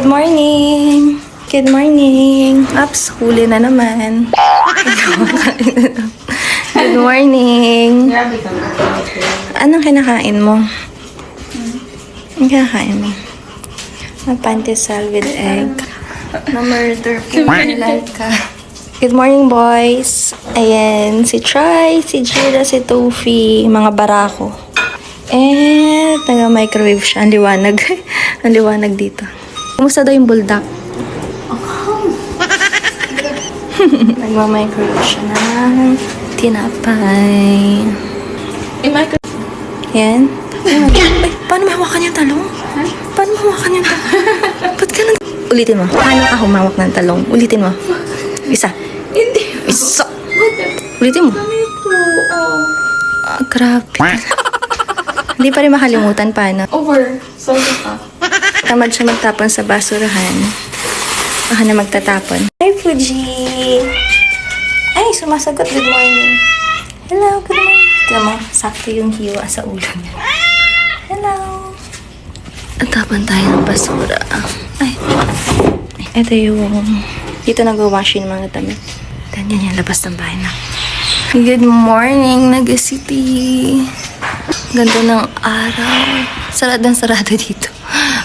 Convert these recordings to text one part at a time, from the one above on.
morning! Good morning! Ups, huli na naman. Good morning! Anong kinakain mo? Anong kinakain mo? Pantisal with egg. Na-murder po like ka. Good morning, boys! Ayan, si Try, si Jira, si Tofi, mga barako. Taga-microwave siya. Ang liwanag. Ang liwanag dito. Kumusta daw yung buldak? Nagma-microwave siya ng tinapay. Yan. Ay, paano mahawakan yung talong? Paano mahawakan yung talong? Ba't ka nang... Ulitin mo. Paano ka humawak ng talong? Ulitin mo. Isa. Hindi. Isa. Ulitin mo. Ah, grabe. Hindi pa rin makalimutan paano. Over. Sorry ka. Tamad siya magtapon sa basurahan. Baka na magtatapon. Hi, Fuji! Ay, sumasagot. Good morning. Hello, good morning. Tignan mo, sakto yung hiwa sa ulo niya. Hello. Tapon tayo ng basura. Ay. Ito yung... Dito nag-wash yung mga damit. Ganyan yung labas ng bahay na. Good morning, Naga City. Ganda ng araw. Sarado dito.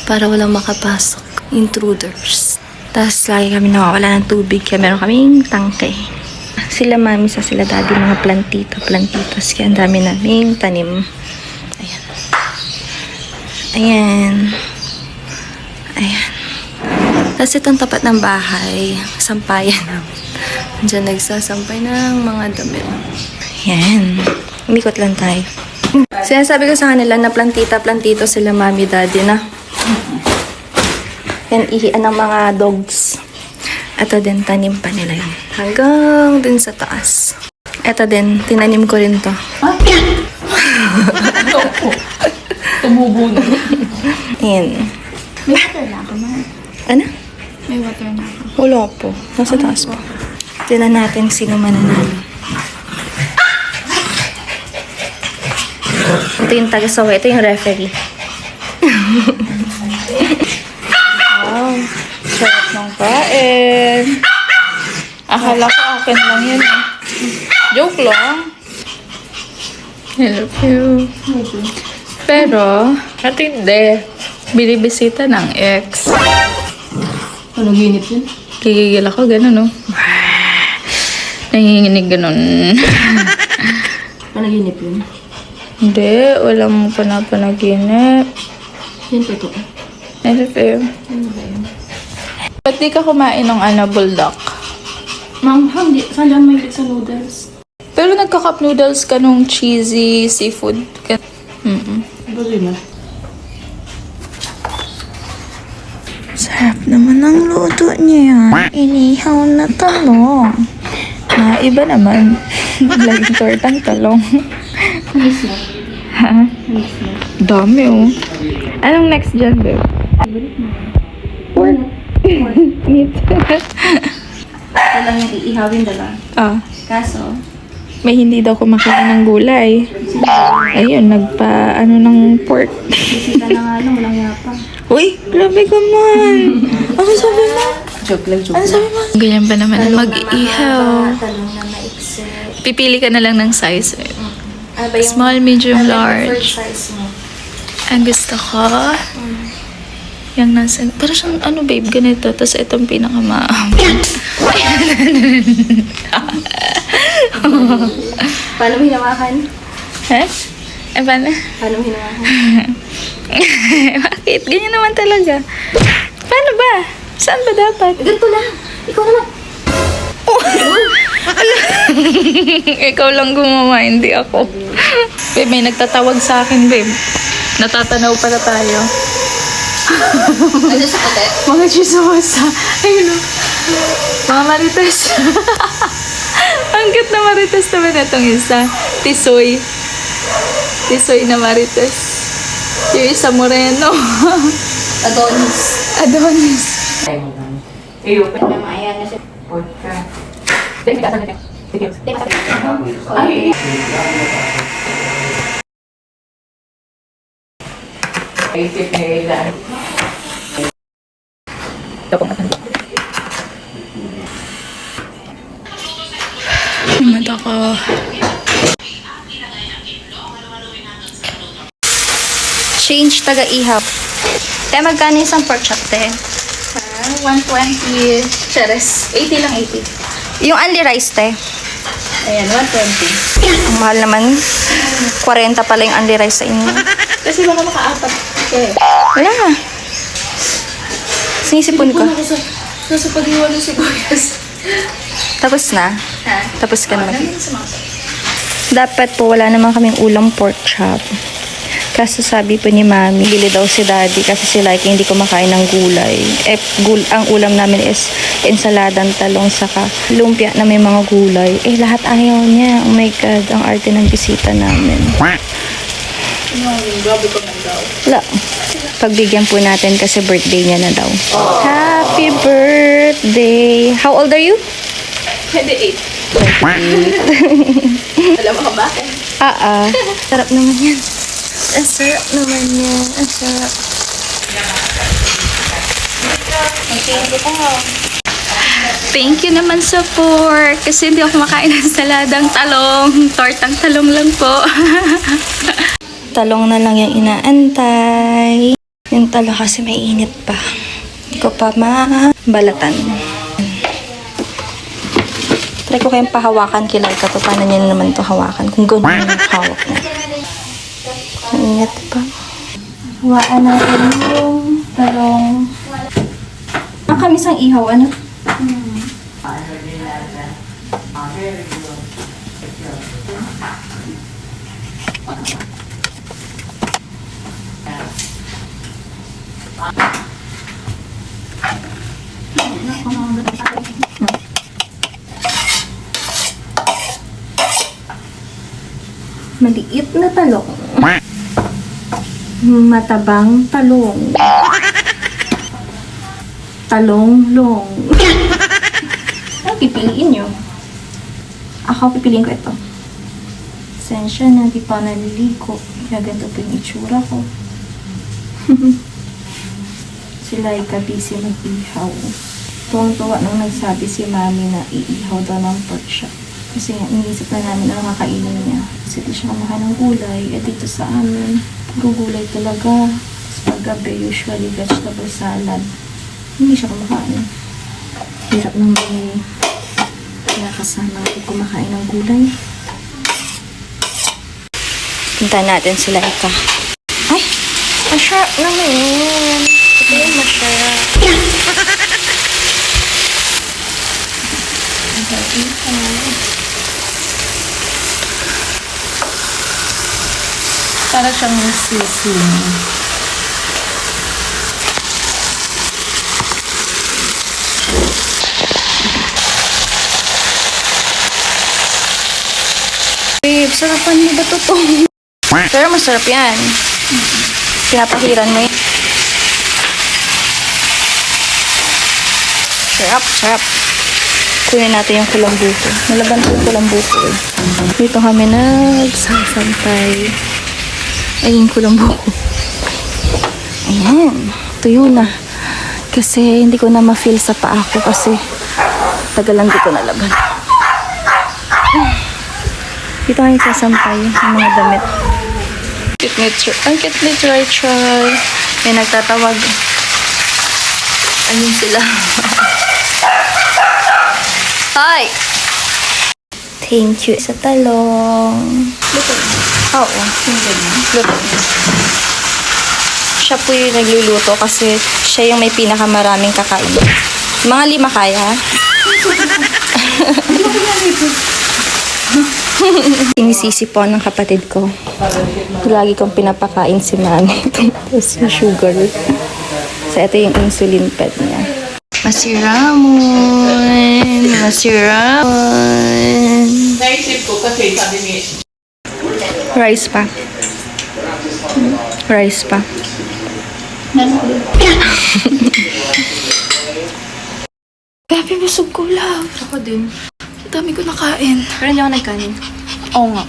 Para walang makapasok. Intruders. Tapos lagi kami nawawala ng tubig. Kaya meron kaming tangke. Sila mami sa sila daddy. Mga plantitos. Kaya ang dami naming tanim. Ayan. Ayan. Ayan. Tapos itong tapat ng bahay. Sampayan namin. Diyan nagsasampay ng mga damit. Ayan. Umikot lang tayo. Sinasabi ko sa kanila na plantito sila mami daddy na. Yan ihian ng mga dogs. Ito din tanim pa nila yun. Hanggang dun sa taas. Ito din, tinanim ko rin to. Tumubo na. Ayan. May water na ako, Mar. Ano? May water na ako. Wala po. Nasa taas po. Tignan natin sino mananalo. Ito yung taga-sawa. Ito yung referee. Wow. Sarap ng kain. Akala ko akin lang yun eh. Joke lang. Hello you. Pero, at hindi. Binibisita ng ex. Ano ginip yun? Gigigil ako, gano'n no? Nanginginig gano'n. Ano ginip yun? Hindi, wala mo panaginip. Yan totoo. Hello you. Ba't di ka kumain ng bulldog? Ma'am, hindi. Saan dyan may sa noodles? Pero nagka-cup noodles ka nung cheesy seafood. Bali na. Sarap naman ang luto niya. Inihaw na talong. Iba naman. Laging tortang talong. Ha? Dami oh. Anong next dyan, babe? Pork. Meat. Ito lang yung iihawin dala. Kaso, May hindi daw kumakain ng gulay. Ayun, ng pork. bisita na nga lang, walang yapa. Uy, grabe ka man. Ano sabi mo? Joke lang. Ano sabi mo? Ganyan ba naman mag-iihaw? Talong na maiksi. Pipili ka na lang ng size. Ano ba yung... Small, medium, ano ba yung large. preferred size mo? Ang gusto ko, yung nasa... Para siyang babe, ganito. Tapos itong pinakamaam. Paano mo hinawakan? Paano? Paano mo hinawakan? Bakit? Ganyan naman talaga. Paano ba? Saan ba dapat? Ganito lang. Ikaw naman. Ikaw lang gumawa, hindi ako. Babe, may nagtatawag sa akin, babe. Natatanaw pa na tayo. Ano sa kote? Mga chismosa. Ayun o. Mga marites. Ang cute na marites naman itong isa. Tisoy. Tisoy na marites. Yung isa moreno. Adonis. Adonis. Ayan na siya. Ay. Naman ako. Change taga-ihaw. Te, magkano isang pork chop, te? 120. Cheres. 80 lang, 80. Yung only rice, te. Ayan, 120. Ang mahal naman. 40 pala yung only rice sa inyo. Kasi baka makaapat. Okay. Wala nga. Sinisipon ko. Nasa pag-iwan ng sibuyas. Tapos na? Ha? Tapos ka na mag- Namin sa mga Dapat po wala naman kaming ulam pork chop. Kaso sabi po ni Mami, bili daw si Daddy kasi si Laika hindi kumakain ng gulay. Ang ulam namin is ensaladang talong saka lumpia na may mga gulay. Lahat ayaw niya. Oh my God, ang arte ng bisita namin. grabe ko man daw. Wala. Pagbigyan po natin kasi birthday niya na daw. Happy birthday! How old are you? 28. Alam mo ka bakit? Sarap naman yan. Ang sarap naman yan. Ang sarap. Thank you naman sa pork. Kasi hindi ako makain ng saladang talong. Tortang talong lang po. Talong na lang yung inaantay. Yung talong kasi may init pa. Hindi ko pa mabalatan. Try ko kayong pahawakan kay Laika to. Paano niya naman to hawakan? Kung gano'n yung hawak na. Init pa. Hawaan natin yung talong. Ang kamisang ihaw, ano? Maliit na talong. Matabang talong. Talong-long. Ano pipiliin nyo? Ako pipiliin ko ito. Sensya na, di pa naliligo. Kaya ganito po yung itsura ko. Si Laika busy mag-ihaw. Tuwang-tuwa nung nagsabi si Mami na iihaw daw ng pork chop. Kasi nga, iniisip na namin ano kakainin niya. Kasi di siya kumakain ng gulay. Dito sa amin, puro gulay talaga. Tapos paggabi, usually vegetable salad. Hindi siya kumakain. Hirap nang kaya kasama ko kumakain ng gulay. Punta natin si Laika. Ay! Masarap naman yun. Ito yung masarap. Para siyang sisig. Babe, sarapan mo ba ito? Pero masarap yan. Pinapahiran mo yun. Sarap. Kunin natin yung kulambuko. Nalaban ko yung kulambuko eh. Dito kami nagsasantay. Ayun kulambuko. Ayan. Tuyo na. Kasi hindi ko na ma-feel sa paa ko kasi tagalan ko nalaban. Dito kami sasampay yung mga damit. Ang cute ni Try. May nagtatawag. Ayun sila. Hi! Thank you sa talong. Luto. Oo. Luto. Siya po yung nagluluto kasi siya yung may pinakamaraming kakain. Mga 5 kaya? Inisisi po ng kapatid ko. Lagi kong pinapakain si Mami. Tapos yung sugar. So, ito yung insulin pad niya. Masiramon. Naisip ko kasi sabi ni Rice pa. Grabe, busog ko lang. Ako din. Ang dami ko nakain. Pero hindi ako nagkanin. Oo nga.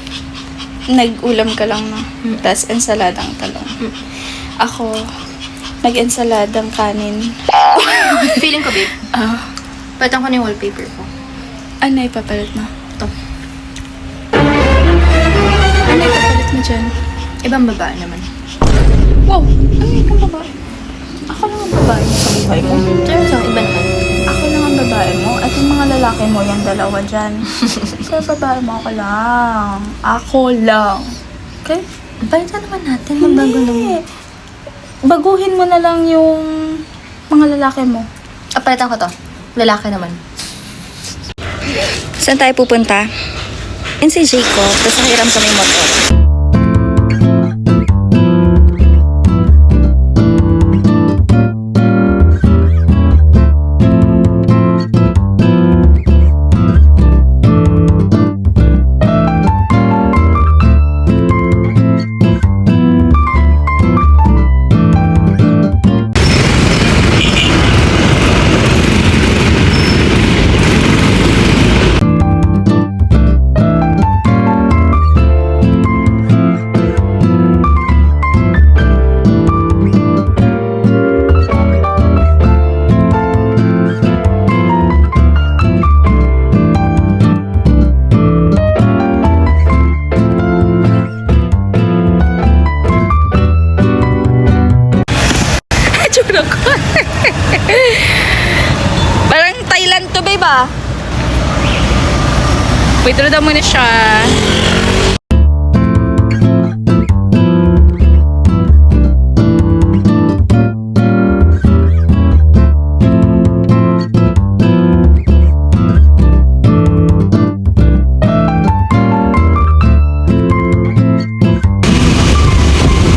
Nag-ulam ka lang, no? Tapos ensaladang talong. Ako, nag-ensaladang kanin. Feeling ko, babe. Palitan ko na yung wallpaper ko. Ano ipapalit mo? To. Ano yung kapalit mo dyan? Ibang babae naman. Wow! Ano yung ibang babae? Ako lang ang babae mo sa buhay mo. Pero sa iba naman. Ako lang ang babae mo. At yung mga lalaki mo, yan dalawa dyan. Kaya babae mo, ako lang. Ako lang. Okay? Palitan naman natin. Magbago naman. Baguhin mo na lang yung mga lalaki mo. Palitan ko to. Lalaki naman. Saan tayo pupunta? Yan si Jacob. Tapos nakiram kami motor. Parang Thailand to, babe, ah. Withdraw daw muna siya.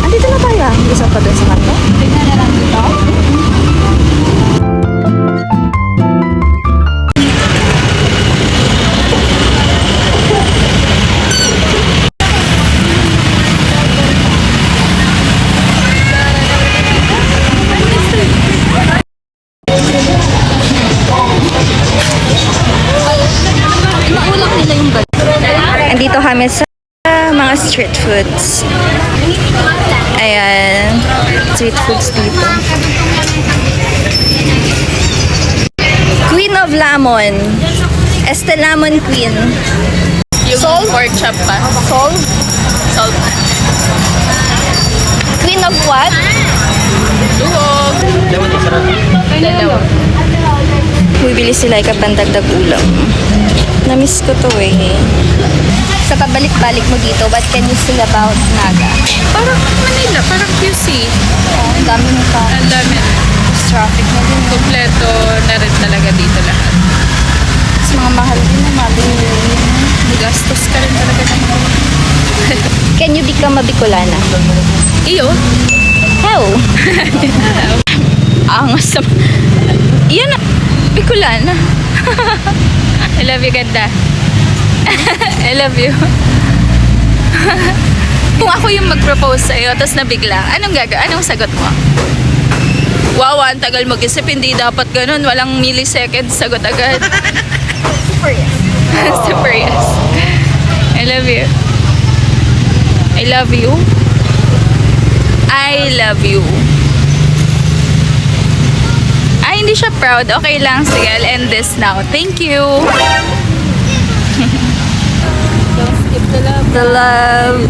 Andito na tayo. Gusto pa doon sa kanto? Tingnan na lang dito. Andito kami sa mga street foods. Ayan. Street foods dito. Queen of Lamon. Este Lamon Queen. Yung pork chop pa. Sol? Salt. Queen of what? Duhog. Dalawa. Bibili sila ikapandagdag ulam. Namiss ko to eh. Sa pabalik-balik mo dito, what can you say about Naga? Parang Manila, parang QC. Oh, ang dami mo pa. Ang dami. Traffic na din. Kompleto na rin talaga dito lahat. Mas mga mahal din na mabili. Gastos ka rin talaga ng Can you become a Bicolana? Iyo. How? Angas sa... Yan na. Bicolana. I love you, ganda. I love you. Kung ako yung mag-propose sa'yo, tapos nabigla, anong sagot mo? Wow, ang tagal mag-isip, hindi dapat ganun. Walang milliseconds, sagot agad. Super yes. Super yes. I love you. I love you. I love you. Ay, hindi siya proud. Okay lang. Sige, I'll end this now. Thank you. Don't skip the love. The love.